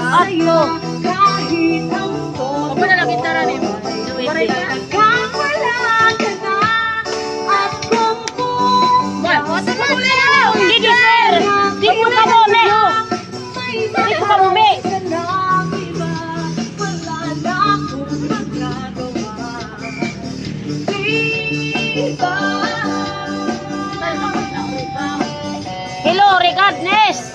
sa'yo kahit ang Ako na lang gitara ni mo. talagang wala ka na. At kung Wasa na uli! Sige, sir. Dito ka mo, me. Dito ka mo, me. Hello, regardless.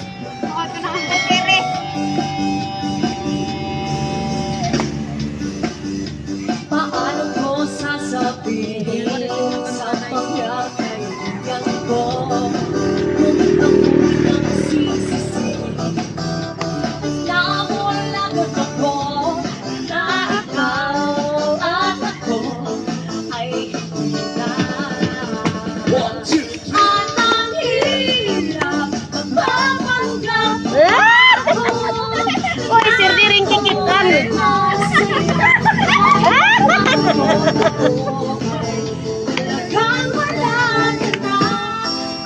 Paano ko sasabihin sa mga kaibigan ko kung ako'y nagsisisi na wala ako, na ikaw at ako ay hindi na. At ang hirap magpapanggap Uy, sir, di rin kikitan. Talagang wala ka na.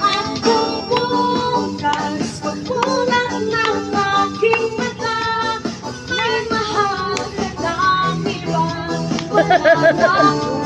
At kung bukas pagkulang ng aking mata, may mahal ka ng iba. Wala na ako.